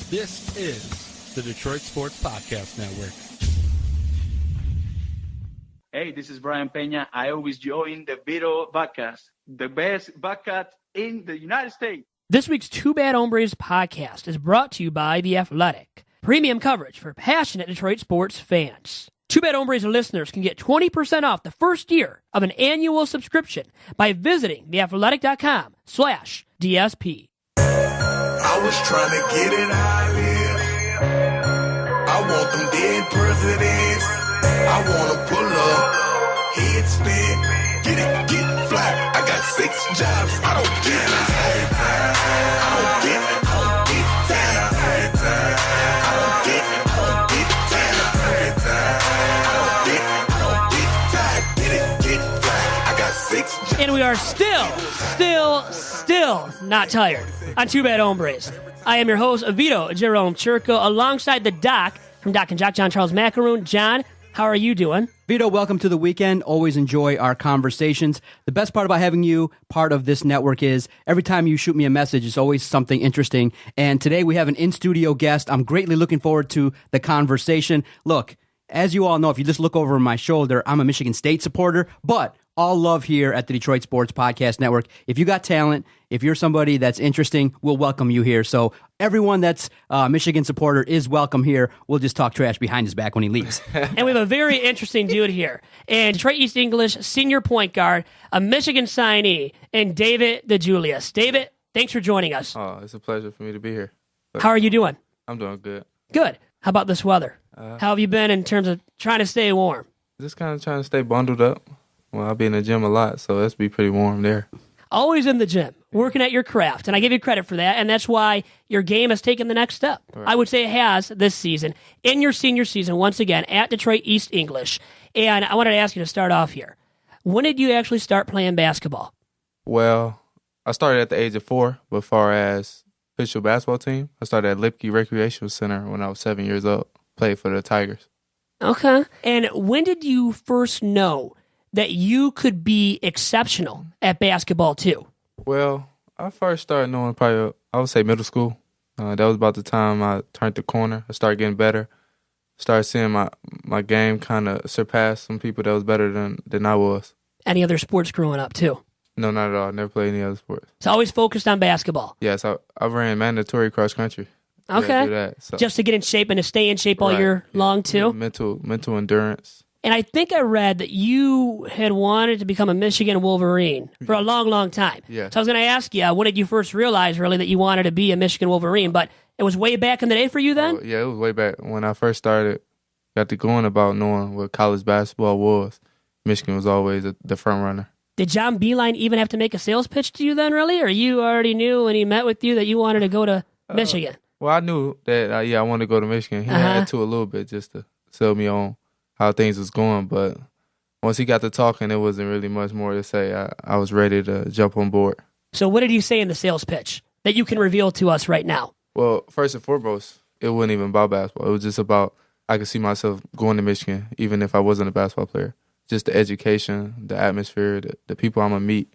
This is the Detroit Sports Podcast Network. Hey, this is Brian Peña. I always join the Vito podcast, the best podcast in the United States. This week's Two Bad Hombres podcast is brought to you by The Athletic. Premium coverage for passionate Detroit sports fans. Two Bad Hombres listeners can get 20% off the first year of an annual subscription by visiting theathletic.com/DSP. I was trying to get it how I live. I want them dead presidents. I want to pull up, head spin, get fly. I got 6 jobs. I don't get it. I don't get it. I don't get time. I don't get it. I don't get time. I don't get time. Get fly. I got 6 jobs. And we are still not tired on Two Bad Hombres. I am your host, Vito Jerome Churko, alongside the Doc from Doc and Jock, John Charles Macaroon. John, how are you doing? Vito, welcome to the weekend. Always enjoy our conversations. The best part about having you part of this network is every time you shoot me a message, it's always something interesting. And today we have an in-studio guest. I'm greatly looking forward to the conversation. Look, as you all know, if you just look over my shoulder, I'm a Michigan State supporter, but all love here at the Detroit Sports Podcast Network. If you got talent, if you're somebody that's interesting, we'll welcome you here. So everyone that's a Michigan supporter is welcome here. We'll just talk trash behind his back when he leaves. And we have a very interesting dude here. And Detroit East English senior point guard, a Michigan signee, and David DeJulius. David, thanks for joining us. Oh, it's a pleasure for me to be here. How are you doing? I'm doing good. Good. How about this weather? How have you been in terms of trying to stay warm? Just kind of trying to stay bundled up. Well, I'll be in the gym a lot, so it's be pretty warm there. Always in the gym, working at your craft, and I give you credit for that, and that's why your game has taken the next step. Right. I would say it has this season, in your senior season, once again, at Detroit East English. And I wanted to ask you to start off here. When did you actually start playing basketball? Well, I started at the age of 4, but as far as official basketball team, I started at Lipke Recreational Center when I was 7 years old, played for the Tigers. Okay. And when did you first know that you could be exceptional at basketball too? Well, I first started knowing probably, I would say middle school. That was about the time I turned the corner. I started getting better. Started seeing my game kind of surpass some people that was better than I was. Any other sports growing up too? No, not at all. I never played any other sports. It's always focused on basketball. Yes, I ran mandatory cross country. Okay. Do that, so. Just to get in shape and to stay in shape all year long too? Mental endurance. And I think I read that you had wanted to become a Michigan Wolverine for a long, long time. Yeah. So I was going to ask you, when did you first realize, really, that you wanted to be a Michigan Wolverine? But it was way back in the day for you then? Yeah, it was way back. When I first started, got to going about knowing what college basketball was. Michigan was always the front runner. Did John Beilein even have to make a sales pitch to you then, really? Or you already knew when he met with you that you wanted to go to Michigan? Well, I knew that, I wanted to go to Michigan. He had to a little bit just to sell me on how things was going, but once he got to talking, it wasn't really much more to say. I was ready to jump on board. So what did he say in the sales pitch that you can reveal to us right now? Well, first and foremost, it wasn't even about basketball. It was just about I could see myself going to Michigan, even if I wasn't a basketball player. Just the education, the atmosphere, the people I'm going to meet.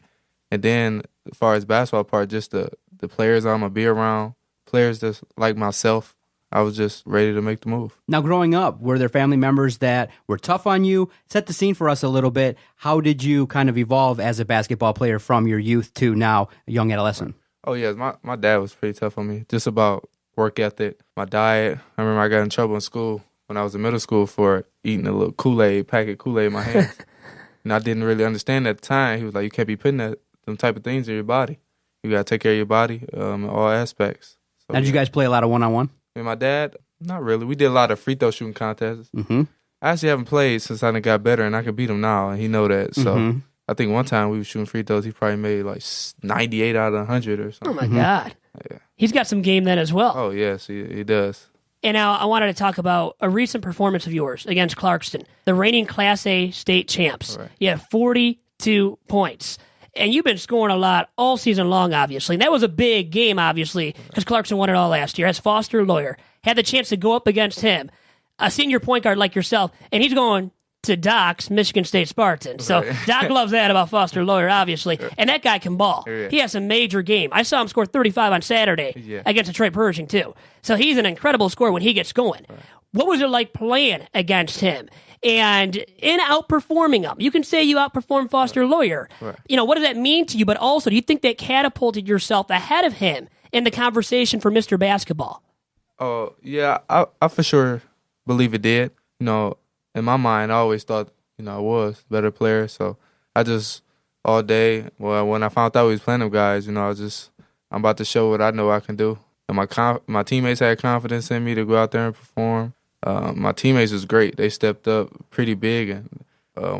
And then as far as basketball part, just the players I'm going to be around, players that's like myself. I was just ready to make the move. Now, growing up, were there family members that were tough on you? Set the scene for us a little bit. How did you kind of evolve as a basketball player from your youth to now a young adolescent? Oh, yes. My dad was pretty tough on me, just about work ethic, my diet. I remember I got in trouble in school when I was in middle school for eating a little packet Kool-Aid in my hands. And I didn't really understand at the time. He was like, you can't be putting them type of things in your body. You got to take care of your body in all aspects. So, now, did you guys play a lot of one-on-one? And my dad, not really. We did a lot of free throw shooting contests. Mm-hmm. I actually haven't played since I got better, and I can beat him now, and he know that. So I think one time we were shooting free throws, he probably made like 98 out of 100 or something. Oh, my God. Yeah. He's got some game then as well. Oh, yes, he does. And now I wanted to talk about a recent performance of yours against Clarkston, the reigning Class A state champs. Right. You have 42 points. And you've been scoring a lot all season long, obviously. And that was a big game, obviously, because Clarkston won it all last year. As Foster Loyer had the chance to go up against him, a senior point guard like yourself, and he's going to Doc's Michigan State Spartans. So Doc loves that about Foster Loyer, obviously. And that guy can ball. Yeah. He has a major game. I saw him score 35 on Saturday against Detroit Pershing, too. So he's an incredible scorer when he gets going. Right. What was it like playing against him? And in outperforming him, you can say you outperformed Foster Loyer. Right. What does that mean to you? But also, do you think that catapulted yourself ahead of him in the conversation for Mr. Basketball? Oh, yeah, I for sure believe it did. In my mind, I always thought, I was a better player. So I just, all day, when I found out we was playing them guys, I'm about to show what I know I can do. And my teammates had confidence in me to go out there and perform. My teammates was great. They stepped up pretty big. And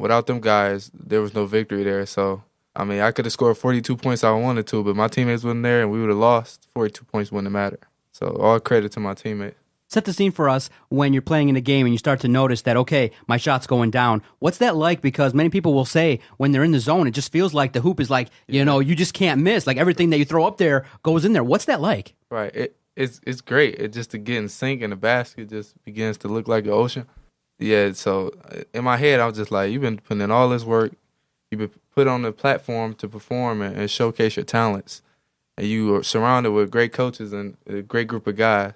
without them guys, there was no victory there. So, I could have scored 42 points if I wanted to, but my teammates wasn't there and we would have lost. 42 points wouldn't have mattered. So all credit to my teammates. Set the scene for us when you're playing in a game and you start to notice that, okay, my shot's going down. What's that like? Because many people will say when they're in the zone, it just feels like the hoop is like, you just can't miss. Like everything that you throw up there goes in there. What's that like? Right. It's great. It just to get in sync and the basket just begins to look like an ocean. Yeah, so in my head, I was just like, you've been putting in all this work. You've been put on the platform to perform and showcase your talents. And you are surrounded with great coaches and a great group of guys.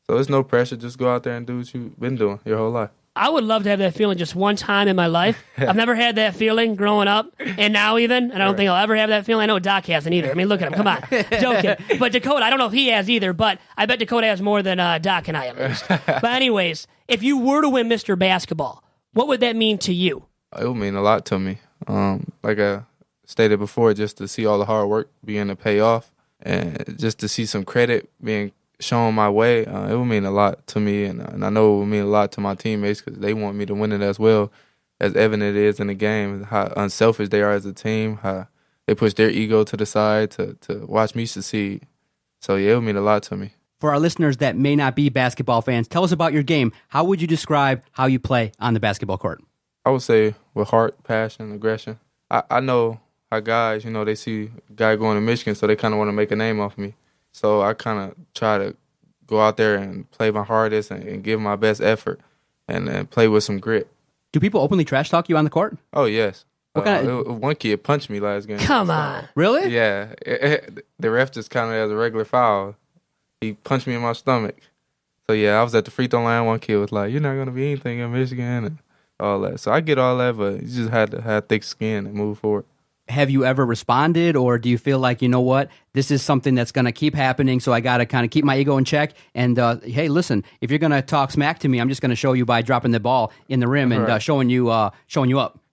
So there's no pressure. Just go out there and do what you've been doing your whole life. I would love to have that feeling just one time in my life. I've never had that feeling growing up, and now even, and I don't think I'll ever have that feeling. I know Doc hasn't either. Look at him. Come on. Joking. But Dakota, I don't know if he has either, but I bet Dakota has more than Doc and I at least. But anyways, if you were to win Mr. Basketball, what would that mean to you? It would mean a lot to me. Like I stated before, just to see all the hard work beginning to pay off and just to see some credit being shown my way, it would mean a lot to me, and I know it would mean a lot to my teammates because they want me to win it as well, as evident it is in the game, how unselfish they are as a team, how they push their ego to the side to watch me succeed. So, yeah, it would mean a lot to me. For our listeners that may not be basketball fans, tell us about your game. How would you describe how you play on the basketball court? I would say with heart, passion, aggression. I know how guys, they see a guy going to Michigan, so they kind of want to make a name off me. So I kind of try to go out there and play my hardest and give my best effort and play with some grit. Do people openly trash talk you on the court? Oh, yes. One kid punched me last game. Come on. Really? Yeah. The ref just kind of as a regular foul. He punched me in my stomach. So, yeah, I was at the free throw line. One kid was like, you're not going to be anything in Michigan and all that. So I get all that, but you just had to have thick skin and move forward. Have you ever responded, or do you feel like, this is something that's going to keep happening, so I got to kind of keep my ego in check? And, hey, listen, if you're going to talk smack to me, I'm just going to show you by dropping the ball in the rim and showing you up.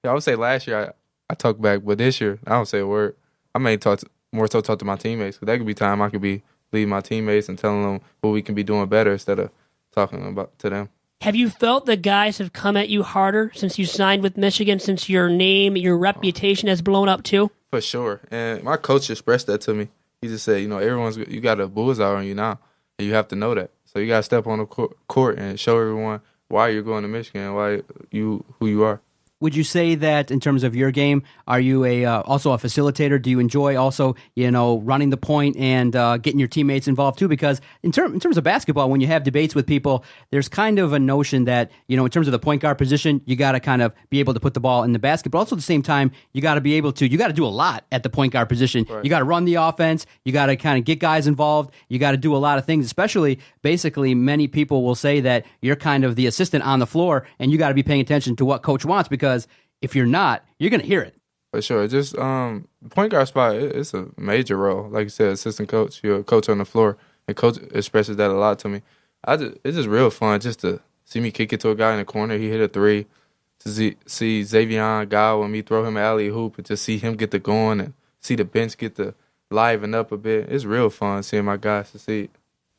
Yeah, I would say last year I talked back, but this year I don't say a word. I may talk to my teammates, because that could be time I could be leading my teammates and telling them what we can be doing better instead of talking about to them. Have you felt the guys have come at you harder since you signed with Michigan, since your name, your reputation has blown up too? For sure. And my coach expressed that to me. He just said, you got a bullseye on you now, and you have to know that. So you got to step on the court and show everyone why you're going to Michigan and why who you are. Would you say that in terms of your game, are you also a facilitator? Do you enjoy also, running the point and getting your teammates involved too? Because in terms of basketball, when you have debates with people, there's kind of a notion that, in terms of the point guard position, you got to kind of be able to put the ball in the basket. But also at the same time, you got to do a lot at the point guard position. Right. You got to run the offense. You got to kind of get guys involved. You got to do a lot of things, especially basically many people will say that you're kind of the assistant on the floor and you got to be paying attention to what coach wants, because if you're not, you're going to hear it. For sure. Just point guard spot, it's a major role. Like you said, assistant coach, you're a coach on the floor. And coach expresses that a lot to me. It's just real fun just to see me kick it to a guy in the corner. He hit a three. To see Xavier guy when me throw him an alley-oop and just see him get the going and see the bench get to liven up a bit. It's real fun seeing my guys succeed.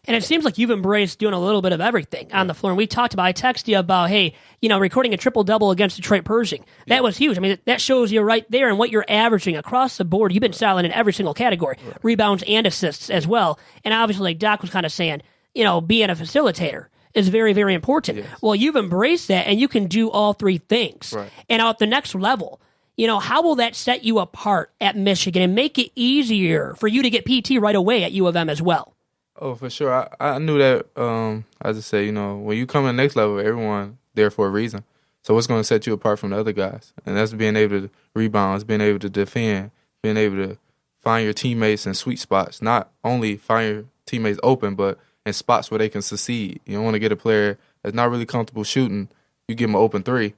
And it seems like you've embraced doing a little bit of everything on the floor. And we talked about, I texted you about, hey, recording a triple-double against Detroit Pershing. That was huge. That shows you right there and what you're averaging across the board. You've been solid in every single category, rebounds and assists as well. And obviously, like Doc was kind of saying, being a facilitator is very, very important. Yes. Well, you've embraced that, and you can do all three things. Right. And at the next level, how will that set you apart at Michigan and make it easier for you to get PT right away at U of M as well? Oh, for sure. I knew that, I just say, when you come to the next level, everyone there for a reason. So what's going to set you apart from the other guys? And that's being able to rebound, being able to defend, being able to find your teammates in sweet spots. Not only find your teammates open, but in spots where they can succeed. You don't want to get a player that's not really comfortable shooting. You give him an open three,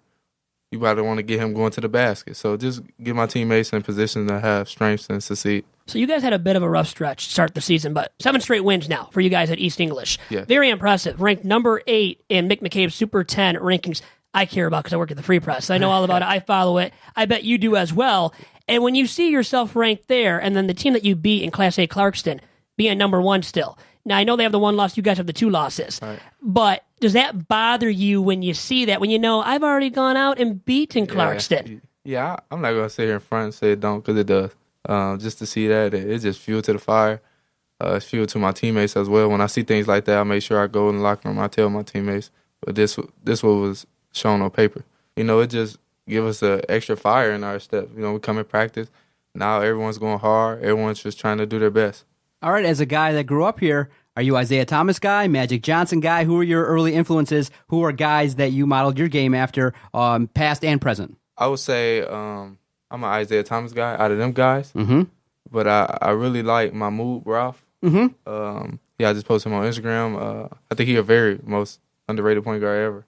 you probably want to get him going to the basket. So just get my teammates in positions that have strengths and succeed. So you guys had a bit of a rough stretch to start the season, but 7 straight wins now for you guys at East English. Yeah. Very impressive. Ranked number 8 in Mick McCabe's Super 10 rankings. I care about because I work at the Free Press. I know all about it. I follow it. I bet you do as well. And when you see yourself ranked there, and then the team that you beat in Class A Clarkston being number 1 still. Now, I know they have the 1 loss. You guys have the 2 losses. Right. But does that bother you when you see that, when you know I've already gone out and beaten Clarkston? Yeah, I'm not going to sit here in front and say it don't, because it does. Just to see that, it's just fuel to the fire. It's fuel to my teammates as well. When I see things like that, I make sure I go in the locker room. I tell my teammates, but this what was shown on paper. It just give us an extra fire in our step. We come in practice. Now everyone's going hard. Everyone's just trying to do their best. All right, as a guy that grew up here, are you Isaiah Thomas guy, Magic Johnson guy? Who are your early influences? Who are guys that you modeled your game after, past and present? I would say I'm an Isaiah Thomas guy out of them guys. Mm-hmm. But I really like Mahmoud Ralph. Mm-hmm. I just posted him on Instagram. I think he's a very most underrated point guard ever.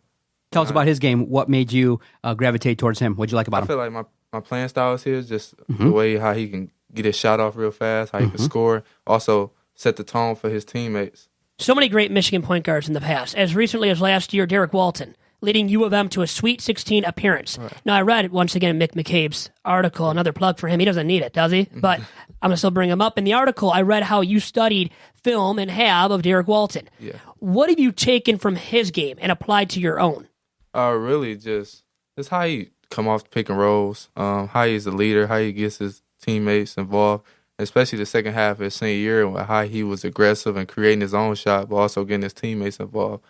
Tell us about his game. What made you gravitate towards him? What'd you like about him? I feel like my playing style is his, just the way how he can get his shot off real fast, how he can score. Also set the tone for his teammates. So many great Michigan point guards in the past. As recently as last year, Derrick Walton, leading U of M to a Sweet 16 appearance. Right. Now, I read, once again, Mick McCabe's article, another plug for him. He doesn't need it, does he? But I'm going to still bring him up. In the article, I read how you studied film and have of Derrick Walton. Yeah. What have you taken from his game and applied to your own? Really just how he come off pick and rolls, how he's a leader, how he gets his teammates involved, especially the second half of his senior year, how he was aggressive and creating his own shot, but also getting his teammates involved.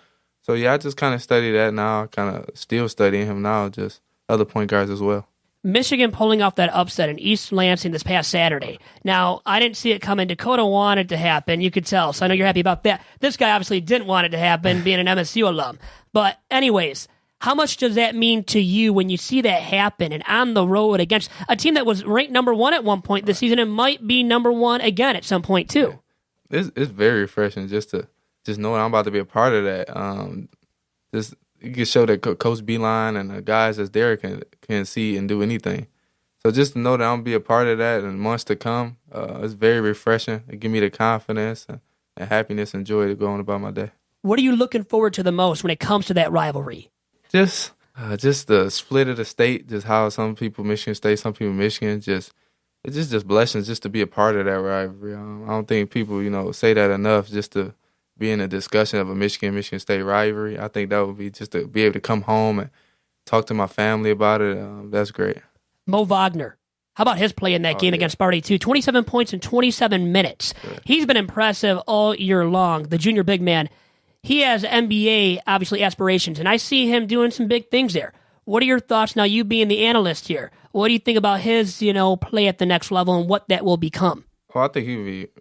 So, I just kind of study that now, kind of still studying him now, just other point guards as well. Michigan pulling off that upset in East Lansing this past Saturday. Now, I didn't see it coming. Dakota wanted it to happen. You could tell, so I know you're happy about that. This guy obviously didn't want it to happen, being an MSU alum. But anyways, how much does that mean to you when you see that happen and on the road against a team that was ranked number 1 at one point this season and might be number 1 again at some point too? It's very refreshing just knowing I'm about to be a part of that. You can show that Coach Beilein and the guys as Derrick can see and do anything. So just to know that I'm going to be a part of that in months to come, it's very refreshing. It gives me the confidence and happiness and joy to go on about my day. What are you looking forward to the most when it comes to that rivalry? Just the split of the state, just how some people Michigan State, some people Michigan, it's just blessings just to be a part of that rivalry. I don't think people, say that enough just to be in a discussion of a Michigan State rivalry. I think that would be just to be able to come home and talk to my family about it. That's great. Mo Wagner, how about his play in that game against Sparty 2? 27 points in 27 minutes. Yeah. He's been impressive all year long, the junior big man. He has NBA, obviously, aspirations, and I see him doing some big things there. What are your thoughts now, you being the analyst here? What do you think about his, play at the next level and what that will become? Well, I think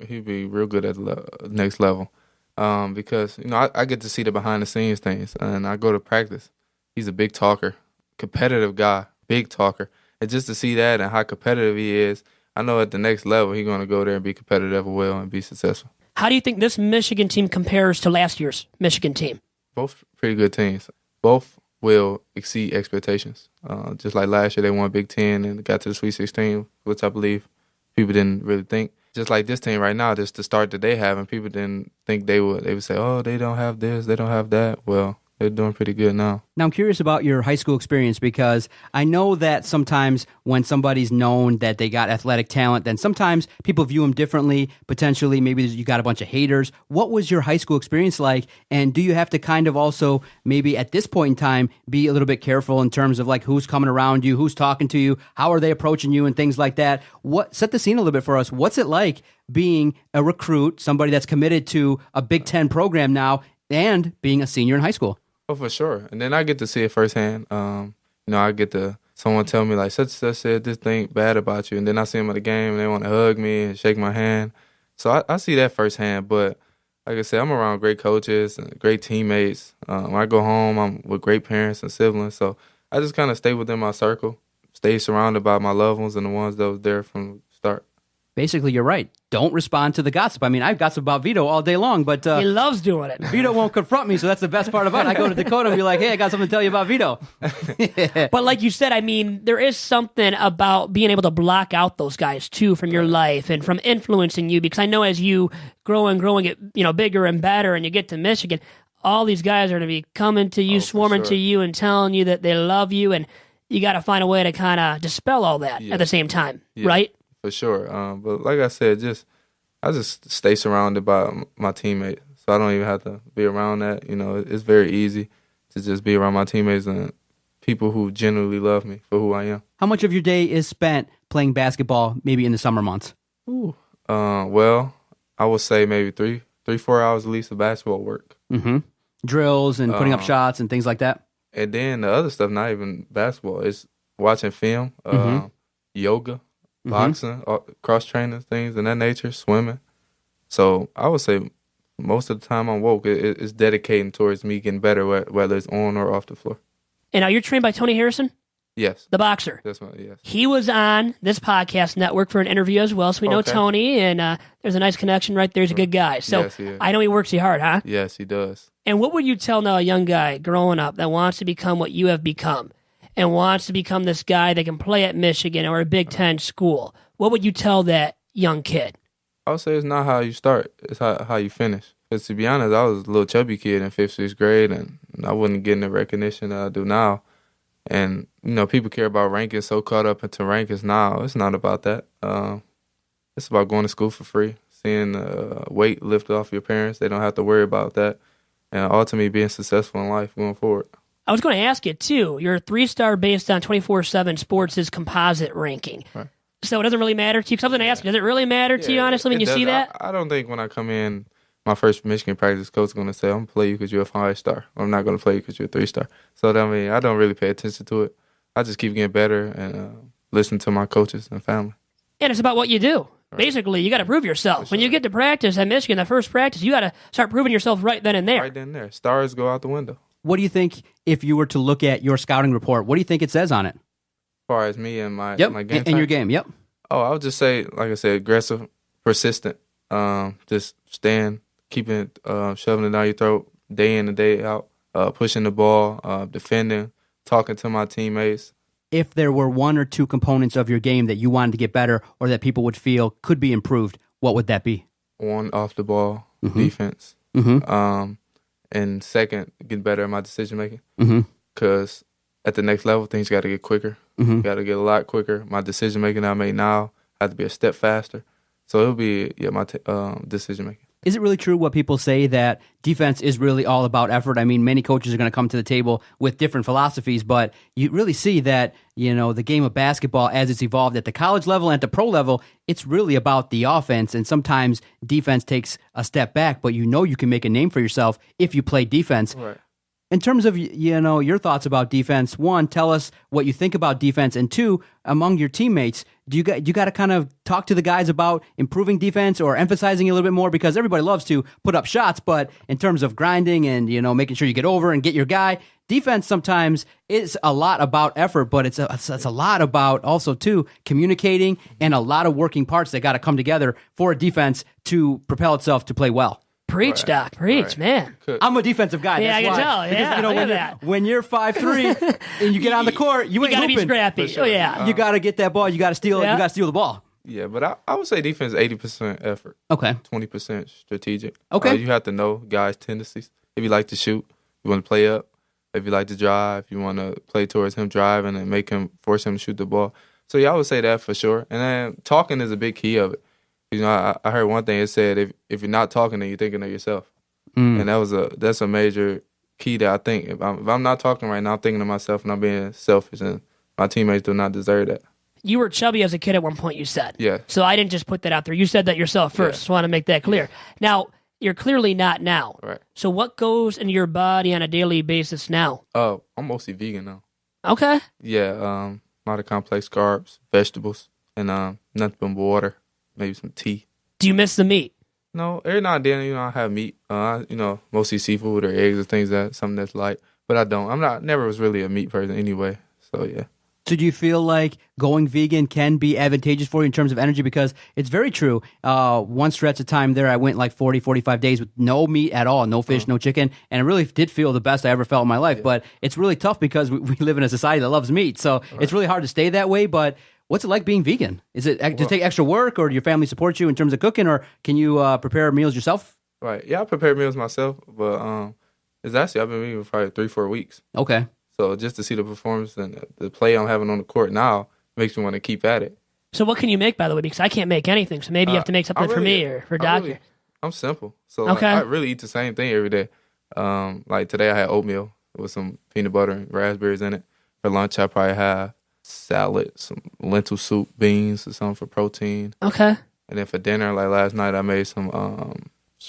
he'd be real good at the next level because, I get to see the behind-the-scenes things, and I go to practice. He's a big talker, competitive guy, big talker. And just to see that and how competitive he is, I know at the next level he's going to go there and be competitive as well and be successful. How do you think this Michigan team compares to last year's Michigan team? Both pretty good teams. Both will exceed expectations. Just like last year, they won Big Ten and got to the Sweet 16, which I believe people didn't really think. Just like this team right now, just the start that they have, and people didn't think they would say, oh, they don't have this, they don't have that. Well, they're doing pretty good now. Now, I'm curious about your high school experience because I know that sometimes when somebody's known that they got athletic talent, then sometimes people view them differently. Potentially, maybe you got a bunch of haters. What was your high school experience like? And do you have to kind of also maybe at this point in time be a little bit careful in terms of like who's coming around you, who's talking to you, how are they approaching you and things like that? Set the scene a little bit for us. What's it like being a recruit, somebody that's committed to a Big Ten program now, and being a senior in high school? Oh, for sure. And then I get to see it firsthand. I get to someone tell me like such and such said this thing bad about you, and then I see them at the game and they want to hug me and shake my hand. So I see that firsthand. But like I said, I'm around great coaches and great teammates. When I go home, I'm with great parents and siblings. So I just kind of stay within my circle, stay surrounded by my loved ones and the ones that was there from the start. Basically, you're right. Don't respond to the gossip. I mean, I've gossiped about Vito all day long, but He loves doing it. Vito won't confront me, so that's the best part about it. I go to Dakota and be like, hey, I got something to tell you about Vito. But like you said, I mean, there is something about being able to block out those guys, too, from your life and from influencing you, because I know as you grow and get bigger and better and you get to Michigan, all these guys are going to be coming to you, swarming to you and telling you that they love you, and you got to find a way to kind of dispel all that at the same time, right? For sure. But like I said, I just stay surrounded by my teammates. So I don't even have to be around that. It's very easy to just be around my teammates and people who genuinely love me for who I am. How much of your day is spent playing basketball, maybe in the summer months? Well, I would say maybe 3-4 hours at least of basketball work. Mm-hmm. Drills and putting up shots and things like that? And then the other stuff, not even basketball. It's watching film, yoga, boxing, cross-training, things of that nature, swimming. So I would say most of the time I'm woke, it's dedicating towards me getting better, whether it's on or off the floor. And now you're trained by Tony Harrison? Yes. The boxer. That's right, yes. He was on this podcast network for an interview as well, so we know Tony, and there's a nice connection right there. He's a good guy. So yes, he is. I know he works hard, huh? Yes, he does. And what would you tell now a young guy growing up that wants to become what you have become and wants to become this guy that can play at Michigan or a Big Ten school? What would you tell that young kid? I would say it's not how you start, it's how you finish. Because to be honest, I was a little chubby kid in 5th, 6th grade, and I wasn't getting the recognition that I do now. And, people care about rankings, so caught up into rankings now. It's not about that. It's about going to school for free, seeing weight lifted off your parents. They don't have to worry about that. And ultimately being successful in life going forward. I was going to ask you, too. You're a 3-star based on 24/7 Sports' composite ranking. Right. So it doesn't really matter to you? Because I was going to ask you, does it really matter to you, honestly, when you see that? I don't think when I come in, my first Michigan practice coach is going to say, I'm going to play you because you're a 5-star. Or I'm not going to play you because you're a 3-star. So, I don't really pay attention to it. I just keep getting better and listen to my coaches and family. And it's about what you do. Right. Basically, you got to prove yourself. Sure. When you get to practice at Michigan, the first practice, you got to start proving yourself right then and there. Right then and there. Stars go out the window. What do you think, if you were to look at your scouting report, what do you think it says on it? As far as me and my game in your game, yep. Oh, I would just say, like I said, aggressive, persistent, just stand, keeping it, shoving it down your throat day in and day out, pushing the ball, defending, talking to my teammates. If there were one or two components of your game that you wanted to get better or that people would feel could be improved, what would that be? One, off the ball, defense. And second, get better at my decision-making. Because at the next level, things got to get quicker. Got to get a lot quicker. My decision-making I make now has to be a step faster. So it'll be my decision-making. Is it really true what people say that defense is really all about effort? I mean, many coaches are going to come to the table with different philosophies, but you really see that, the game of basketball as it's evolved at the college level and at the pro level, it's really about the offense, and sometimes defense takes a step back, but you can make a name for yourself if you play defense. Right. In terms of, your thoughts about defense, one, tell us what you think about defense, and two, among your teammates, do you got to kind of talk to the guys about improving defense or emphasizing it a little bit more? Because everybody loves to put up shots, but in terms of grinding and, making sure you get over and get your guy, defense sometimes is a lot about effort, but it's a lot about also, too, communicating and a lot of working parts that got to come together for a defense to propel itself to play well. Preach, Doc. Preach, man. I'm a defensive guy. Yeah, that's I can why. tell. Because, when you're 5'3" and you get on the court, you ain't gotta hooping. be scrappy. Sure. Oh, yeah. You got to get that ball. You got to steal. Yeah. You got to steal the ball. Yeah, but I would say defense 80% effort. Okay. 20% strategic. Okay. You have to know guys' tendencies. If you like to shoot, you want to play up. If you like to drive, you want to play towards him driving and force him to shoot the ball. So yeah, I would say that for sure. And then talking is a big key of it. I heard one thing. It said if you're not talking, then you're thinking of yourself. And that's a major key that I think if I'm not talking right now, I'm thinking to myself and I'm being selfish, and my teammates do not deserve that. You were chubby as a kid at one point, you said. Yeah. So I didn't just put that out there. You said that yourself first. Yeah. Just want to make that clear. Now, you're clearly not now. Right. So what goes into your body on a daily basis now? Oh, I'm mostly vegan now. Okay. Yeah, a lot of complex carbs, vegetables, and nothing but water, maybe some tea. Do you miss the meat? No, every now and then, I have meat. Mostly seafood or eggs or things something that's light. but I don't. Never was really a meat person anyway. So yeah. So do you feel like going vegan can be advantageous for you in terms of energy? Because it's very true. One stretch of time there, I went like 40, 45 days with no meat at all, no fish, no chicken, and it really did feel the best I ever felt in my life. Yeah. But it's really tough because we live in a society that loves meat, so it's really hard to stay that way. But what's it like being vegan? Is it to take extra work, or do your family support you in terms of cooking, or can you prepare meals yourself? Right. Yeah, I prepare meals myself, but it's actually I've been vegan for probably 3-4 weeks. Okay. So just to see the performance and the play I'm having on the court now makes me want to keep at it. So what can you make, by the way? Because I can't make anything, so maybe you have to make something for me or for Doc. I'm simple. So like, I really eat the same thing every day. Like today I had oatmeal with some peanut butter and raspberries in it. For lunch I probably have salad, some lentil soup, beans or something for protein. Okay. And then for dinner, like last night I made some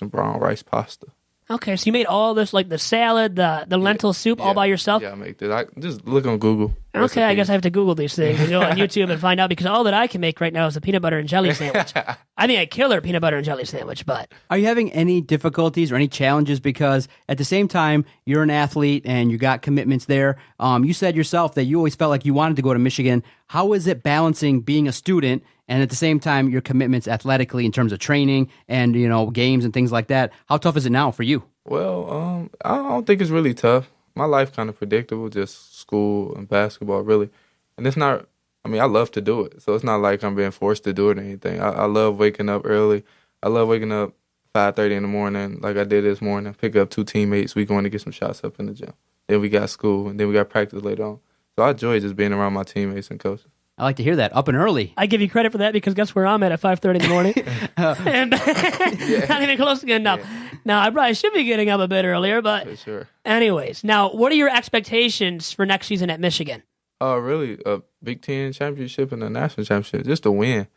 brown rice pasta. Okay, so you made all this, like the salad, the lentil soup, all by yourself? Yeah, I make this. I just look on Google. Okay, recipes. I guess I have to Google these things and go on YouTube and find out, because all that I can make right now is a peanut butter and jelly sandwich. I think a killer peanut butter and jelly sandwich, but... Are you having any difficulties or any challenges? Because at the same time, you're an athlete and you got commitments there. You said yourself that you always felt like you wanted to go to Michigan. How is it balancing being a student and at the same time your commitments athletically in terms of training and, games and things like that? How tough is it now for you? Well, I don't think it's really tough. My life kind of predictable, just school and basketball, really. And it's not, I love to do it. So it's not like I'm being forced to do it or anything. I love waking up early. I love waking up 5:30 in the morning like I did this morning, pick up 2 teammates. We going to get some shots up in the gym. Then we got school, and then we got practice later on. So I enjoy just being around my teammates and coaches. I like to hear that. Up and early. I give you credit for that because guess where I'm at 5:30 in the morning? And not even close to good enough. Yeah. Now, I probably should be getting up a bit earlier, but for sure. Anyways. Now, what are your expectations for next season at Michigan? Really, a Big Ten championship and a national championship, just to win.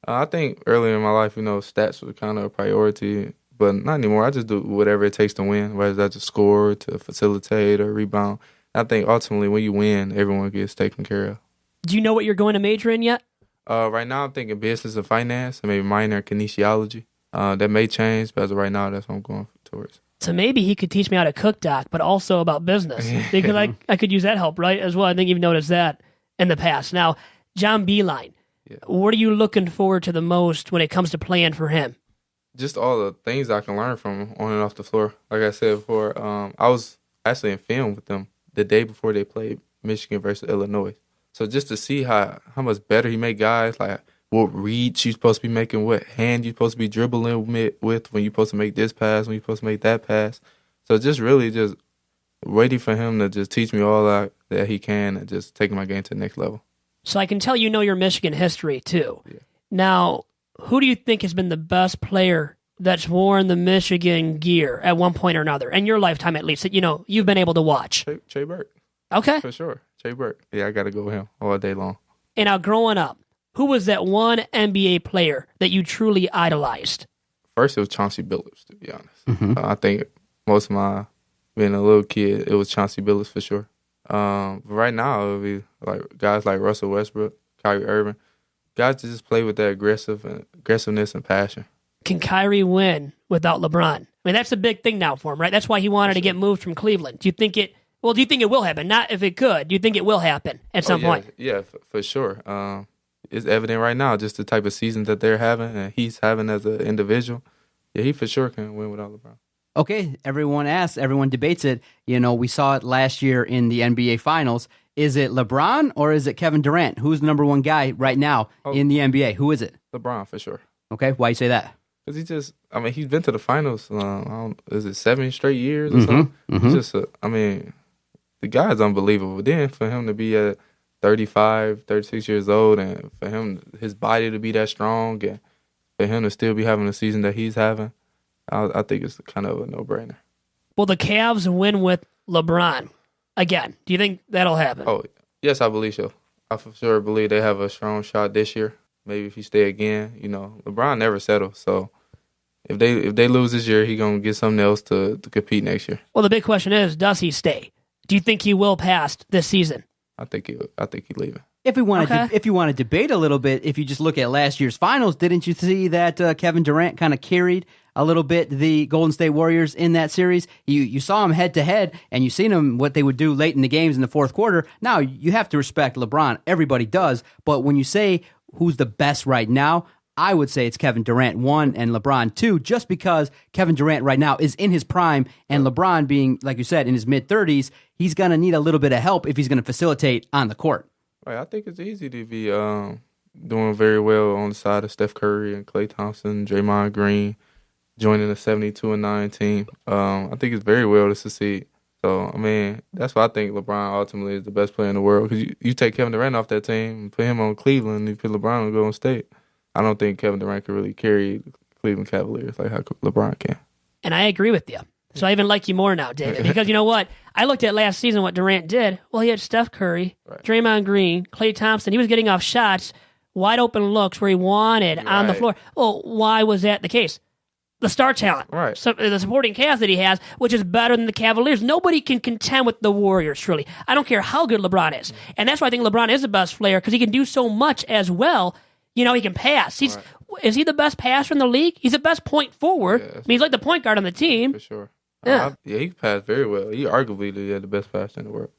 I think earlier in my life, stats were kind of a priority, but not anymore. I just do whatever it takes to win, whether that's to score, to facilitate, or rebound. I think ultimately when you win, everyone gets taken care of. Do you know what you're going to major in yet? Right now I'm thinking business and finance, and maybe minor in kinesiology. That may change, but as of right now, that's what I'm going towards. So maybe he could teach me how to cook, Doc, but also about business. Because I could use that help, right, as well. I think you've noticed that in the past. Now, John Beilein, what are you looking forward to the most when it comes to playing for him? Just all the things I can learn from him on and off the floor. Like I said before, I was actually in film with them the day before they played Michigan versus Illinois. So just to see how much better he made guys, like what reads you're supposed to be making, what hand you're supposed to be dribbling with, when you're supposed to make this pass, when you're supposed to make that pass. So just really just waiting for him to just teach me all that he can and just taking my game to the next level. So I can tell you know your Michigan history, too. Yeah. Now, who do you think has been the best player that's worn the Michigan gear at one point or another, in your lifetime at least, that you've been able to watch? Trey Burke. Okay. For sure. Trey Burke. Yeah, I got to go with him all day long. And now, growing up, who was that one NBA player that you truly idolized? First, it was Chauncey Billups, to be honest. Mm-hmm. I think most of my, being a little kid, it was Chauncey Billups for sure. But right now, it would be like guys like Russell Westbrook, Kyrie Irving, guys that just play with that aggressiveness and passion. Can Kyrie win without LeBron? That's a big thing now for him, right? That's why he wanted to get moved from Cleveland. Do you think it will happen? Not if it could. Do you think it will happen at some point? Yeah, for sure. It's evident right now just the type of season that they're having and he's having as an individual. Yeah, he for sure can win without LeBron. Okay, everyone asks, everyone debates it. We saw it last year in the NBA Finals. Is it LeBron or is it Kevin Durant? Who's the number one guy right now in the NBA? Who is it? LeBron, for sure. Okay, why you say that? Because he's been to the finals, is it 7 straight years or something? Mm-hmm. Just, the guy's unbelievable. Then for him to be at 35, 36 years old and for his body to be that strong and for him to still be having the season that he's having, I think it's kind of a no-brainer. Will the Cavs win with LeBron again? Do you think that'll happen? Oh, yes, I believe so. I for sure believe they have a strong shot this year. Maybe if he stay again, LeBron never settles. So if they lose this year, he's gonna get something else to compete next year. Well, the big question is, does he stay? Do you think he will pass this season? I think he's leaving. If you want to debate a little bit, if you just look at last year's finals, didn't you see that Kevin Durant kind of carried a little bit the Golden State Warriors in that series. You saw them head to head, and you seen them what they would do late in the games in the fourth quarter. Now you have to respect LeBron. Everybody does, but when you say who's the best right now, I would say it's Kevin Durant 1 and LeBron 2, just because Kevin Durant right now is in his prime, and LeBron being, like you said, in his mid-30s, he's going to need a little bit of help if he's going to facilitate on the court. Right, I think it's easy to be doing very well on the side of Steph Curry and Klay Thompson, Draymond Green, joining a 72-9 team. I think it's very well to succeed. So, I mean, that's why I think LeBron ultimately is the best player in the world, because you take Kevin Durant off that team and put him on Cleveland, and you put LeBron on Golden State. I don't think Kevin Durant can really carry Cleveland Cavaliers like how LeBron can. And I agree with you. So I even like you more now, David, because you know what? I looked at last season what Durant did. Well, he had Steph Curry, Draymond Green, Klay Thompson. He was getting off shots, wide open looks where he wanted on the floor. Well, why was that the case? The star talent, so the supporting cast that he has, which is better than the Cavaliers. Nobody can contend with the Warriors, truly. I don't care how good LeBron is. And that's why I think LeBron is the best player, because he can do so much as well. You know, he can pass. Is he the best passer in the league? He's the best point forward. I mean, he's like the point guard on the team. For sure. Yeah, he can pass very well. He arguably the best passer in the world.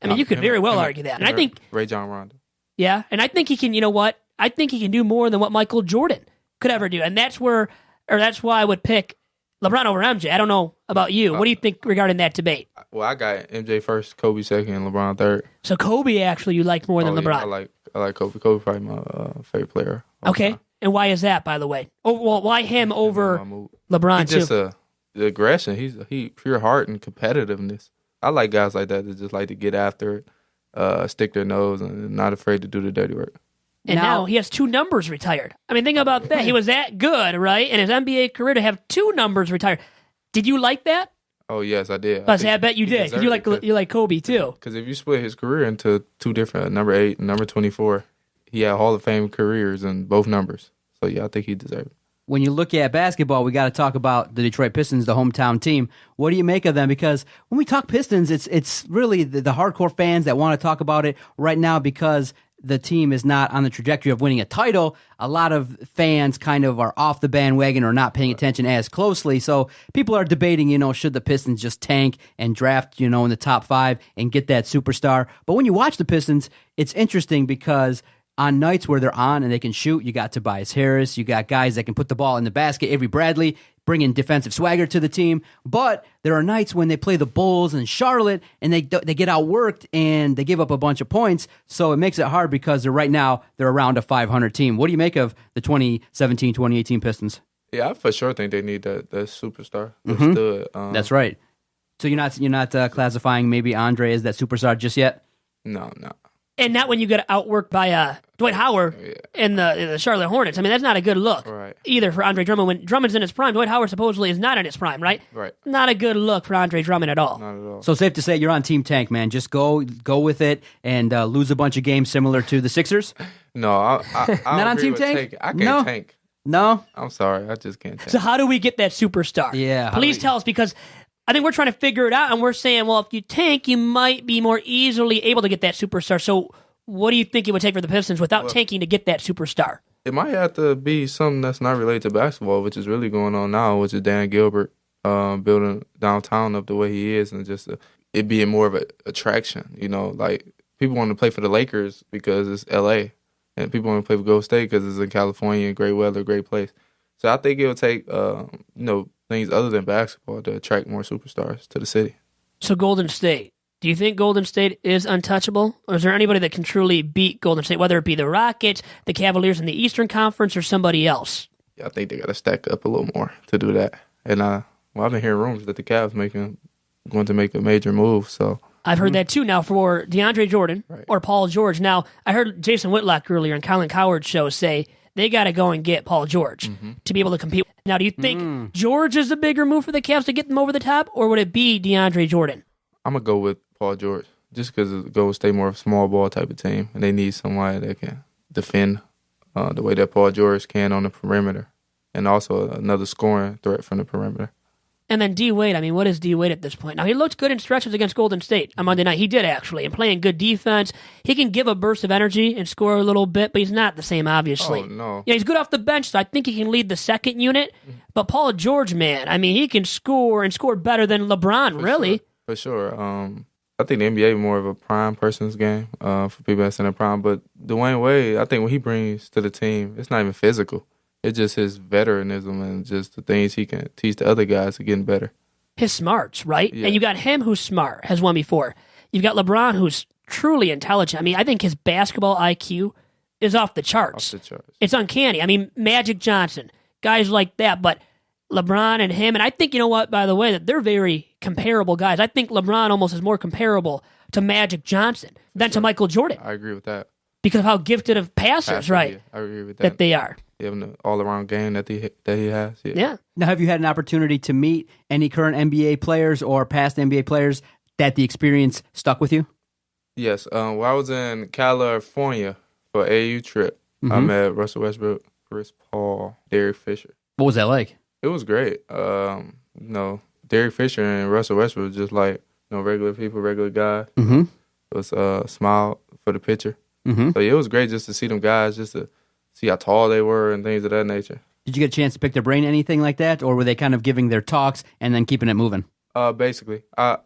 I mean, you could very well argue that. And I think Ray John Rondo. Yeah, and I think he can, you know what? I think he can do more than what Michael Jordan could ever do. And that's why I would pick LeBron over MJ. I don't know about you. What do you think regarding that debate? Well, I got MJ first, Kobe second, and LeBron third. So Kobe actually you like more than LeBron. Yeah, I like Kobe. Kobe probably my favorite player. Okay, and why is that, by the way? Oh, well, why him over LeBron He's too? Just the aggression. He pure heart and competitiveness. I like guys like that just like to get after it, stick their nose, and not afraid to do the dirty work. And now he has 2 numbers retired. I mean, think about that. He was that good, right? In his NBA career to have 2 numbers retired. Did you like that? Oh, yes, I did. I bet you did. You like Kobe, too. Because if you split his career into 2 different, number 8 and number 24, he had Hall of Fame careers in both numbers. So, yeah, I think he deserved it. When you look at basketball, we got to talk about the Detroit Pistons, the hometown team. What do you make of them? Because when we talk Pistons, it's really the hardcore fans that want to talk about it right now, because the team is not on the trajectory of winning a title. A lot of fans kind of are off the bandwagon or not paying attention as closely. So people are debating, should the Pistons just tank and draft, in the top 5 and get that superstar? But when you watch the Pistons, it's interesting because on nights where they're on and they can shoot, you got Tobias Harris, you got guys that can put the ball in the basket, Avery Bradley, bringing defensive swagger to the team. But there are nights when they play the Bulls and Charlotte and they get outworked and they give up a bunch of points. So it makes it hard because they're around a 500 team. What do you make of the 2017-2018 Pistons? Yeah, I for sure think they need that superstar. Stud. That's right. So you're not classifying maybe Andre as that superstar just yet? No. And not when you get outworked by Dwight Howard in the Charlotte Hornets. I mean, that's not a good look either for Andre Drummond. When Drummond's in his prime, Dwight Howard supposedly is not in his prime, right? Right. Not a good look for Andre Drummond at all. Not at all. So safe to say you're on Team Tank, man. Just go with it and lose a bunch of games similar to the Sixers? No, I not on Team Tank? I can't tank. No? I'm sorry. I just can't tank. So how do we get that superstar? Yeah. Please tell us, because I think we're trying to figure it out, and we're saying, well, if you tank, you might be more easily able to get that superstar. So what do you think it would take for the Pistons without tanking to get that superstar? It might have to be something that's not related to basketball, which is really going on now, which is Dan Gilbert building downtown up the way he is, and just it being more of an attraction. Like people want to play for the Lakers because it's L.A., and people want to play for Golden State because it's in California, great weather, great place. So I think it will take things other than basketball to attract more superstars to the city. So Golden State. Do you think Golden State is untouchable? Or is there anybody that can truly beat Golden State, whether it be the Rockets, the Cavaliers in the Eastern Conference, or somebody else? Yeah, I think they got to stack up a little more to do that. And I've been hearing rumors that the Cavs going to make a major move. So I've heard that too now for DeAndre Jordan or Paul George. Now, I heard Jason Whitlock earlier on Colin Cowherd's show say they got to go and get Paul George to be able to compete. Now, do you think George is a bigger move for the Cavs to get them over the top, or would it be DeAndre Jordan? I'm going to go with Paul George, just because Golden State more of a small ball type of team, and they need somebody that can defend the way that Paul George can on the perimeter, and also another scoring threat from the perimeter. And then D-Wade, I mean, what is D-Wade at this point? Now, he looked good in stretches against Golden State on Monday night. He did, actually, and playing good defense. He can give a burst of energy and score a little bit, but he's not the same, obviously. Oh, no. Yeah, he's good off the bench, so I think he can lead the second unit. But Paul George, man, I mean, he can score and score better than LeBron, really. For sure. I think the NBA is more of a prime person's game for people that's in their prime. But Dwayne Wade, I think what he brings to the team, it's not even physical. It's just his veteranism and just the things he can teach the other guys to getting better. His smarts, right? Yeah. And you got him who's smart, has won before. You've got LeBron who's truly intelligent. I mean, I think his basketball IQ is off the charts. It's uncanny. I mean, Magic Johnson, guys like that, but LeBron and him, and I think, you know what, by the way, that they're very comparable guys. I think LeBron almost is more comparable to Magic Johnson than to Michael Jordan. I agree with that. Because of how gifted of passers, right? Yeah, I agree with that they are. Having the all-around game that he has. Yeah. Now, have you had an opportunity to meet any current NBA players or past NBA players that the experience stuck with you? Yes. While I was in California for AAU trip, I met Russell Westbrook, Chris Paul, Derek Fisher. What was that like? It was great. Derek Fisher and Russell Westbrook was just like regular people, regular guys. Mm-hmm. It was smile for the picture. Mm-hmm. So yeah, it was great just to see them guys, just to see how tall they were and things of that nature. Did you get a chance to pick their brain, anything like that, or were they kind of giving their talks and then keeping it moving? Basically, I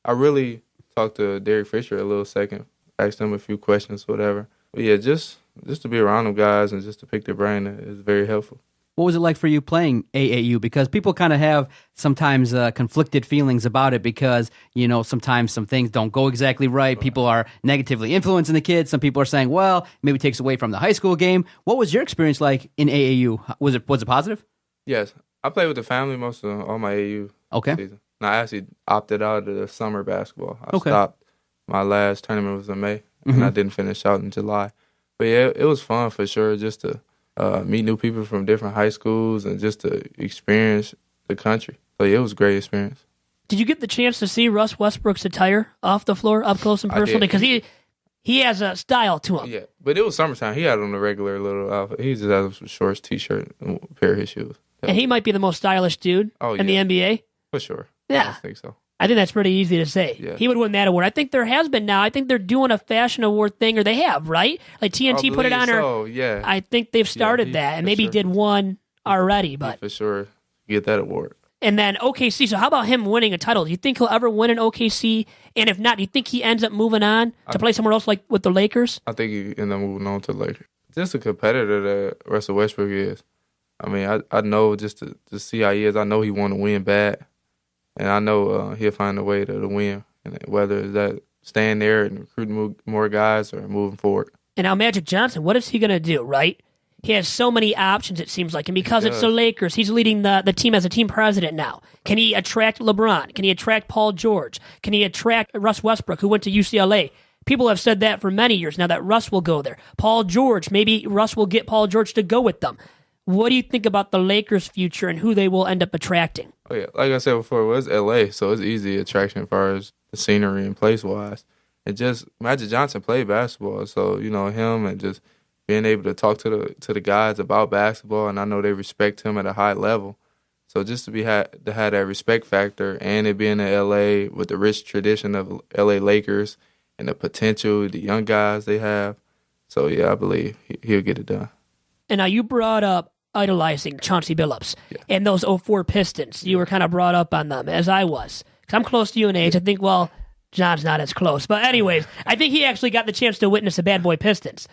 really talked to Derek Fisher a little second, asked him a few questions, whatever. But yeah, just to be around them guys and just to pick their brain is very helpful. What was it like for you playing AAU? Because people kind of have sometimes conflicted feelings about it because, sometimes some things don't go exactly right. People are negatively influencing the kids. Some people are saying, well, maybe it takes away from the high school game. What was your experience like in AAU? Was it positive? Yes. I played with the family most of all my AAU season. And I actually opted out of the summer basketball. I stopped. My last tournament was in May, and I didn't finish out in July. But yeah, it was fun for sure just to meet new people from different high schools and just to experience the country. So yeah, it was a great experience. Did you get the chance to see Russ Westbrook's attire off the floor up close and personal? Because he has a style to him. Yeah, but it was summertime. He had on a regular little outfit. He just had some shorts, T-shirt, and a pair of his shoes. And he might be the most stylish dude in the NBA. For sure. Yeah. I think so. I think that's pretty easy to say. Yeah. He would win that award. I think there has been now. I think they're doing a fashion award thing, or they have, right? Like TNT put it on. So, yeah. I think they've started that, and maybe did one already. But for sure, get that award. And then OKC. So how about him winning a title? Do you think he'll ever win an OKC? And if not, do you think he ends up moving on to play somewhere else, like with the Lakers? I think he ends up moving on to the Lakers. Just a competitor that Russell Westbrook is. I mean, I know just to see how he is. I know he want to win bad. And I know he'll find a way to win, and whether it's that staying there and recruiting more guys or moving forward. And now Magic Johnson, what is he going to do, right? He has so many options, it seems like. And because it's the Lakers, he's leading the team as a team president now. Can he attract LeBron? Can he attract Paul George? Can he attract Russ Westbrook, who went to UCLA? People have said that for many years now, that Russ will go there. Paul George, maybe Russ will get Paul George to go with them. What do you think about the Lakers' future and who they will end up attracting? Oh, yeah. Like I said before, it was L.A., so it's easy attraction as far as the scenery and place-wise. And just Magic Johnson played basketball, so, him and just being able to talk to the guys about basketball, and I know they respect him at a high level. So just to have that respect factor and it being in L.A. with the rich tradition of L.A. Lakers and the potential, the young guys they have. So, yeah, I believe he'll get it done. And now you brought up idolizing Chauncey Billups and those 04 Pistons. You were kind of brought up on them, as I was. Because I'm close to you in age. I think, well, John's not as close. But anyways, I think he actually got the chance to witness the Bad Boy Pistons.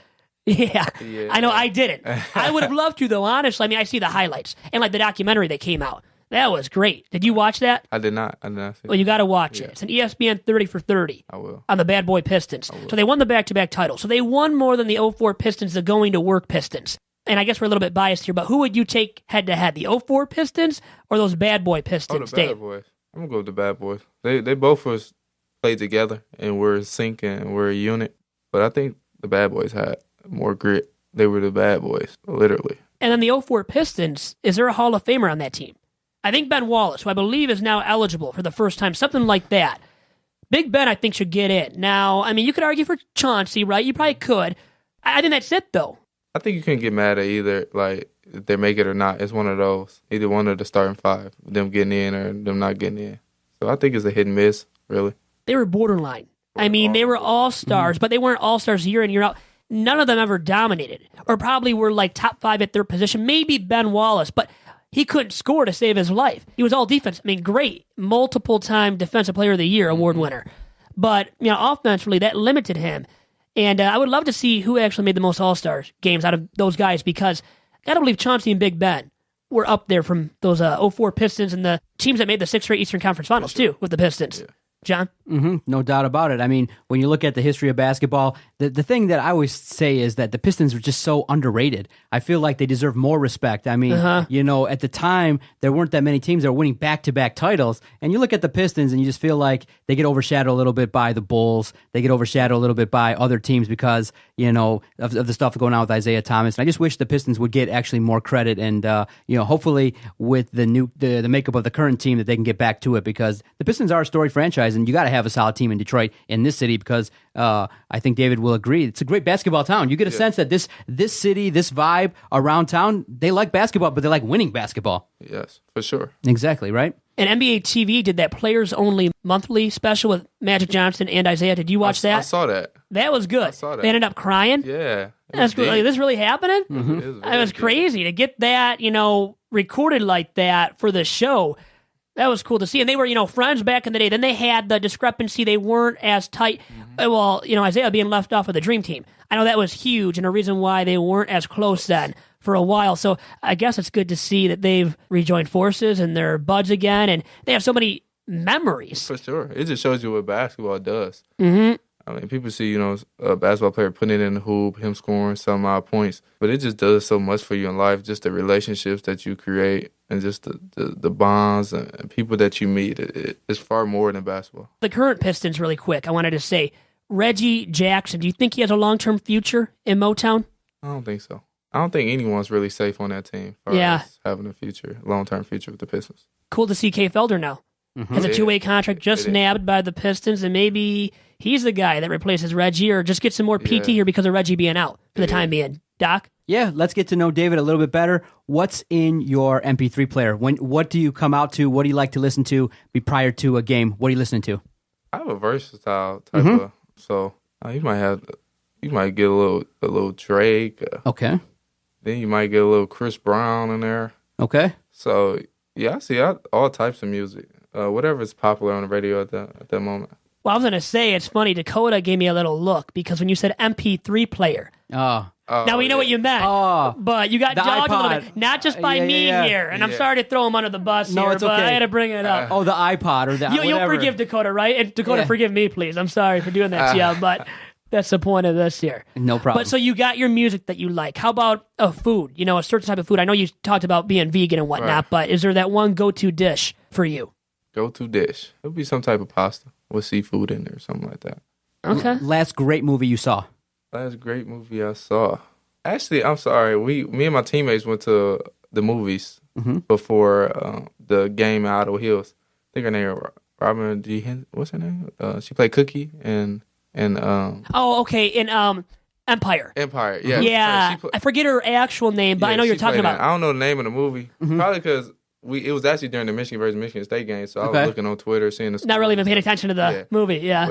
Yeah. I know I didn't. I would have loved to, though, honestly. I mean, I see the highlights and, like, the documentary that came out. That was great. Did you watch that? I did not. See it. Well, you got to watch it. It's an ESPN 30 for 30. I will. On the Bad Boy Pistons. So they won the back-to-back title. So they won more than the 04 Pistons, the going-to-work Pistons. And I guess we're a little bit biased here, but who would you take head-to-head, the 04 Pistons or those Bad Boy Pistons, the Bad Boys. I'm going to go with the Bad Boys. They both was played together and were syncing and were a unit. But I think the Bad Boys had more grit. They were the Bad Boys, literally. And then the 04 Pistons, is there a Hall of Famer on that team? I think Ben Wallace, who I believe is now eligible for the first time, something like that. Big Ben, I think, should get in. Now, I mean, you could argue for Chauncey, right? You probably could. I think that's it, though. I think you can't get mad at either, like, if they make it or not. It's one of those. Either one of the starting five, them getting in or them not getting in. So I think it's a hit and miss, really. They were borderline. I mean, they were all-stars, but they weren't all-stars year in, year out. None of them ever dominated or probably were like top 5 at their position. Maybe Ben Wallace, but he couldn't score to save his life. He was all defense. I mean, great. Multiple-time Defensive Player of the Year award winner. But, offensively, that limited him. And I would love to see who actually made the most all-stars games out of those guys because I got to believe Chauncey and Big Ben were up there from those 04 Pistons and the teams that made the 6th straight Eastern Conference Finals, too, with the Pistons. Yeah. John? No doubt about it. I mean, when you look at the history of basketball, the thing that I always say is that the Pistons were just so underrated. I feel like they deserve more respect. I mean, at the time, there weren't that many teams that were winning back-to-back titles. And you look at the Pistons and you just feel like they get overshadowed a little bit by the Bulls. They get overshadowed a little bit by other teams because, of the stuff going on with Isaiah Thomas. And I just wish the Pistons would get actually more credit. And, hopefully with the makeup of the current team that they can get back to it because the Pistons are a storied franchise. And you got to have a solid team in Detroit in this city because I think David will agree. It's a great basketball town. You get a sense that this city, this vibe around town, they like basketball, but they like winning basketball. Yes, for sure. Exactly, right? And NBA TV did that players-only monthly special with Magic Johnson and Isaiah. Did you watch that? I saw that. That was good. I saw that. They ended up crying. Yeah. That's really, this really happening? Mm-hmm. It was crazy to get that, recorded like that for the show. That was cool to see. And they were, friends back in the day. Then they had the discrepancy. They weren't as tight. Well, Isaiah being left off of the Dream Team. I know that was huge and a reason why they weren't as close then for a while. So I guess it's good to see that they've rejoined forces and they're buds again. And they have so many memories. For sure. It just shows you what basketball does. Mm-hmm. I mean, people see, a basketball player putting it in the hoop, him scoring some odd points, but it just does so much for you in life, just the relationships that you create and just the bonds and people that you meet. It's far more than basketball. The current Pistons, really quick, I wanted to say, Reggie Jackson, do you think he has a long-term future in Motown? I don't think so. I don't think anyone's really safe on that team for having a long-term future with the Pistons. Cool to see Kay Felder now. Has a 2-way contract just nabbed by the Pistons, and maybe he's the guy that replaces Reggie or just get some more PT here because of Reggie being out for the time being. Doc? Yeah, let's get to know David a little bit better. What's in your MP3 player? What do you come out to? What do you like to listen to prior to a game? What are you listening to? I have a versatile type of, so you might get a little Drake. Okay. Then you might get a little Chris Brown in there. Okay. So yeah, I see all types of music. Whatever's popular on the radio at that moment. Well, I was going to say, it's funny, Dakota gave me a little look because when you said MP3 player, now we know what you meant, but you got dogged a little bit, not just by me here, and I'm sorry to him under the bus here, it's okay. but I had to bring it up. The iPod or the You'll forgive Dakota, right? And Dakota, forgive me, please. I'm sorry for doing that to you, but that's the point of this here. No problem. But so you got your music that you like. How about a food, a certain type of food? I know you talked about being vegan and whatnot, but is there that one go-to dish for you? Go-to dish. It would be some type of pasta with seafood in there or something like that. Okay. Last great movie you saw? Last great movie I saw. Actually, I'm sorry. Me and my teammates went to the movies before the game at Idle Hills. I think her name is Robin G. What's her name? She played Cookie and okay. In Empire. Empire, yeah. Yeah. I forget her actual name, but I know you're talking about. I don't know the name of the movie. Probably because it was actually during the Michigan versus Michigan State game, so I was looking on Twitter, seeing the. Not really even paying attention to the movie, yeah.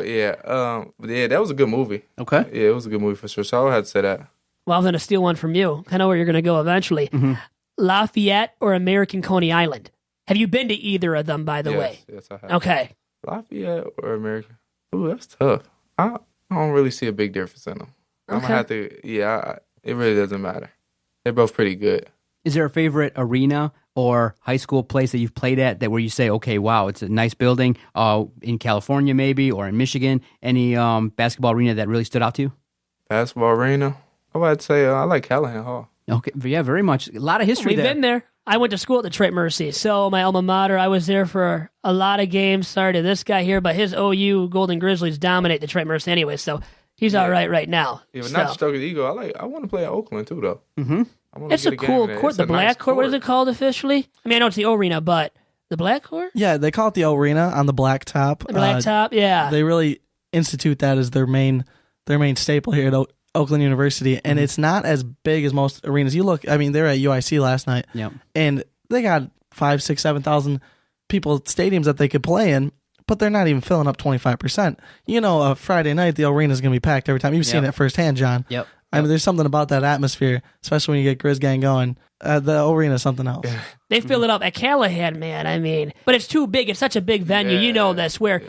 But that was a good movie. Okay. Yeah, it was a good movie for sure. So I had to say that. Well, I'm going to steal one from you. I know where you're going to go eventually. Lafayette or American Coney Island? Have you been to either of them, by the way? Yes, I have. Okay. Lafayette or American? Ooh, that's tough. I don't really see a big difference in them. I'm going to have to, it really doesn't matter. They're both pretty good. Is there a favorite arena or high school place that you've played at where you say, okay, wow, it's a nice building in California maybe or in Michigan? Any basketball arena that really stood out to you? Basketball arena? I would say I like Callahan Hall. Okay, yeah, very much. A lot of history We've there. been there. I went to school at Detroit Mercy, so my alma mater, I was there for a lot of games. Sorry to this guy here, but his OU Golden Grizzlies dominate Detroit Mercy anyway, so he's all right now. Yeah, but not to stroke his ego. I want to play at Oakland too, though. It's a cool court. The black court, what is it called officially? I mean, I know it's the arena, but the black court? Yeah, they call it the arena on the black top. The black top, yeah. They really institute that as their main staple here Oakland University, and it's not as big as most arenas. You look, I mean, they're at UIC last night, and they got 5, 6, 7,000 people stadiums that they could play in, but they're not even filling up 25%. You know, a Friday night, the arena's going to be packed every time. You've seen it firsthand, John. Yep. I mean, there's something about that atmosphere, especially when you get Grizz Gang going. The arena's something else. They fill it up at Callahan, man. I mean, but it's too big. It's such a big venue. You know this, where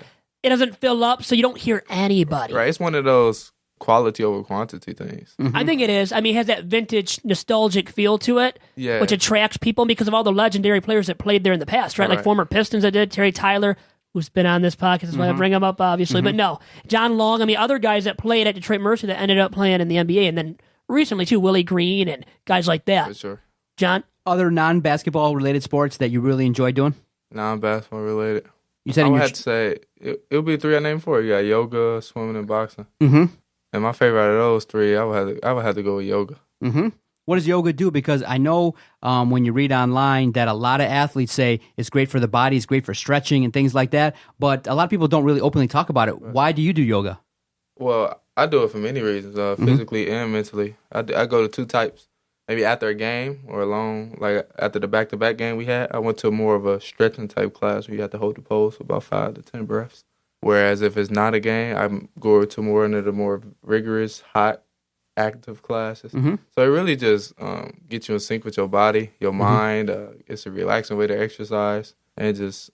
it doesn't fill up, so you don't hear anybody. Right. It's one of those quality over quantity things. I think it is. I mean, it has that vintage, nostalgic feel to it, which attracts people because of all the legendary players that played there in the past, right? Like former Pistons that did, Terry Tyler, who's been on this podcast. That's why I bring him up, obviously. But no, John Long, I mean, other guys that played at Detroit Mercy that ended up playing in the NBA, and then recently, too, Willie Green and guys like that. For sure. John? Other non-basketball related sports that you really enjoy doing? Non-basketball related. You said I would have to say, it would be 3 I named 4. You got yoga, swimming, and boxing. Mm-hmm. And my favorite out of those 3, I would have to go with yoga. Mm-hmm. What does yoga do? Because I know when you read online that a lot of athletes say it's great for the body, it's great for stretching and things like that, but a lot of people don't really openly talk about it. Why do you do yoga? Well, I do it for many reasons, physically and mentally. I go to 2 types. Maybe after a game or alone, like after the back-to-back game we had, I went to more of a stretching type class where you have to hold the pose for about 5 to 10 breaths. Whereas if it's not a game, I go to more into the more rigorous, hot, active classes. So it really just gets you in sync with your body, your mind. It's a relaxing way to exercise. And just,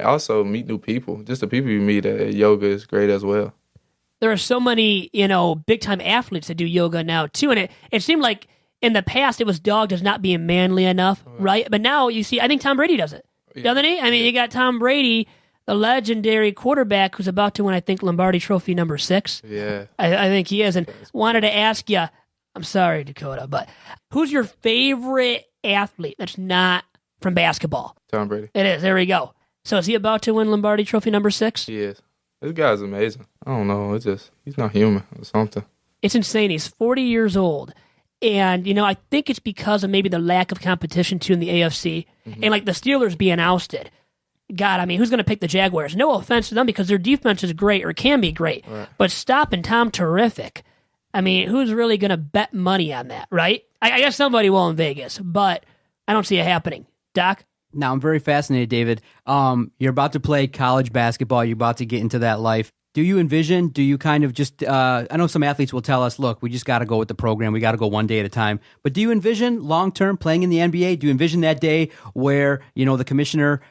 also meet new people. Just the people you meet at yoga is great as well. There are so many, big-time athletes that do yoga now, too. And it seemed like in the past it was dogged as not being manly enough, right? But now you see, I think Tom Brady does it, doesn't he? I mean, you got Tom Brady, the legendary quarterback who's about to win, I think, Lombardi Trophy number 6. Yeah. I think he is. And wanted to ask you, I'm sorry, Dakota, but who's your favorite athlete that's not from basketball? Tom Brady. It is. There we go. So is he about to win Lombardi Trophy number 6? He is. This guy's amazing. I don't know. It's just, he's not human or something. It's insane. He's 40 years old. And, I think it's because of maybe the lack of competition, too, in the AFC. And, like, the Steelers being ousted. God, I mean, who's going to pick the Jaguars? No offense to them because their defense is great or can be great. Right. But stopping Tom Terrific, I mean, who's really going to bet money on that, right? I guess somebody will in Vegas, but I don't see it happening. Doc? Now, I'm very fascinated, David. You're about to play college basketball. You're about to get into that life. Do you kind of just, I know some athletes will tell us, look, we just got to go with the program. We got to go one day at a time. But do you envision long-term playing in the NBA? Do you envision that day where, the commissioner,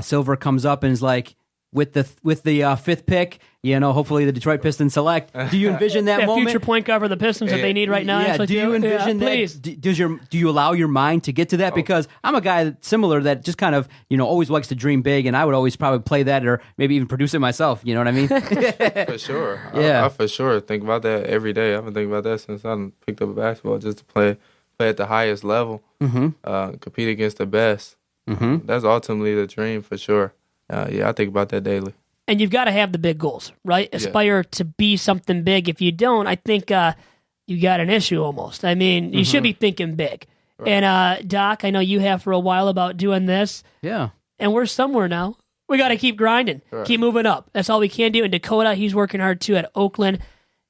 Silver, comes up and is like, with the 5th pick, hopefully the Detroit Pistons select. Do you envision that moment? Future point guard for the Pistons that they need right now. Yeah. Do you envision that? Please. Do you allow your mind to get to that? Because I'm a guy that's similar that just kind of always likes to dream big, and I would always probably play that or maybe even produce it myself. You know what I mean? For sure. Yeah. I for sure think about that every day. I've been thinking about that since I picked up a basketball, just to play at the highest level, compete against the best. That's ultimately the dream for sure. I think about that daily. And you've got to have the big goals, right? Aspire to be something big. If you don't, I think you got an issue almost. I mean, you should be thinking big. Right. And Doc, I know you have for a while about doing this. Yeah. And we're somewhere now. We got to keep grinding, keep moving up. That's all we can do. And Dakota, he's working hard too at Oakland.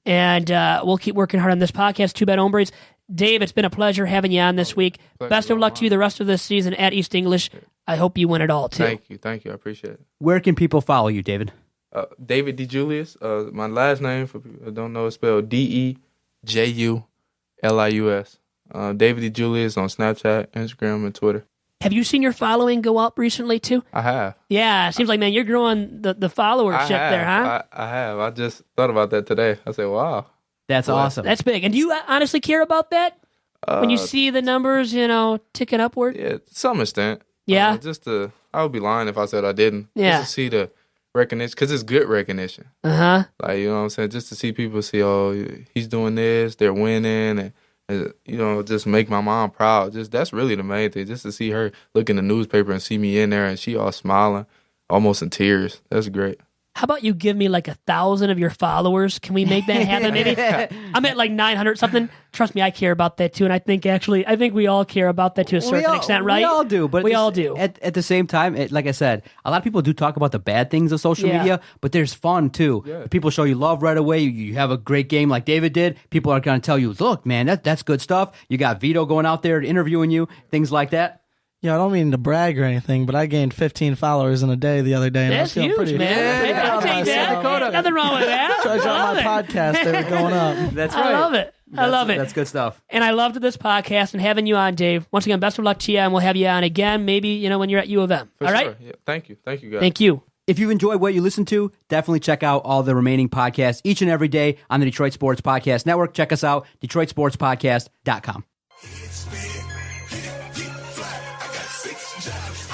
And we'll keep working hard on this podcast, Bad Hombres. Dave, it's been a pleasure having you on this week. Best of luck to you the rest of this season at East English. I hope you win it all, too. Thank you. I appreciate it. Where can people follow you, David? David DeJulius. My last name, for people who don't know, is spelled DeJulius. David DeJulius on Snapchat, Instagram, and Twitter. Have you seen your following go up recently, too? I have. Yeah, it seems like, man, you're growing the followership there, huh? I have. I just thought about that today. I said, wow. That's awesome. That's big. And do you honestly care about that? When you see the numbers, ticking upward? Yeah, to some extent. Yeah? I would be lying if I said I didn't. Yeah. Just to see the recognition, because it's good recognition. Uh-huh. Like, you know what I'm saying? Just to see people see, oh, he's doing this, they're winning, and just make my mom proud. That's really the main thing. Just to see her look in the newspaper and see me in there, and she all smiling, almost in tears. That's great. how about you give me like 1,000 of your followers? Can we make that happen? Maybe I'm at like 900 something. Trust me, I care about that too, and I think we all care about that to a certain extent, right? We all do, but we all do. At the same time, like I said, a lot of people do talk about the bad things of social media, but there's fun too. Yeah. People show you love right away. You have a great game like David did. People are going to tell you, look, man, that's good stuff. You got Vito going out there interviewing you, things like that. Yeah, I don't mean to brag or anything, but I gained 15 followers in a day the other day. And that's huge, pretty, man. I'll take that. Nothing wrong with that. Charge on my podcast, they were going up. That's right. I love it. I love it. That's good stuff. And I loved this podcast and having you on, Dave. Once again, best of luck to you, and we'll have you on again, maybe when you're at U of M. For all sure. right? Yeah. Thank you, guys. Thank you. If you've enjoyed what you listen to, definitely check out all the remaining podcasts each and every day on the Detroit Sports Podcast Network. Check us out, DetroitSportsPodcast.com. Head spin, hit, fly. I got 6 jobs.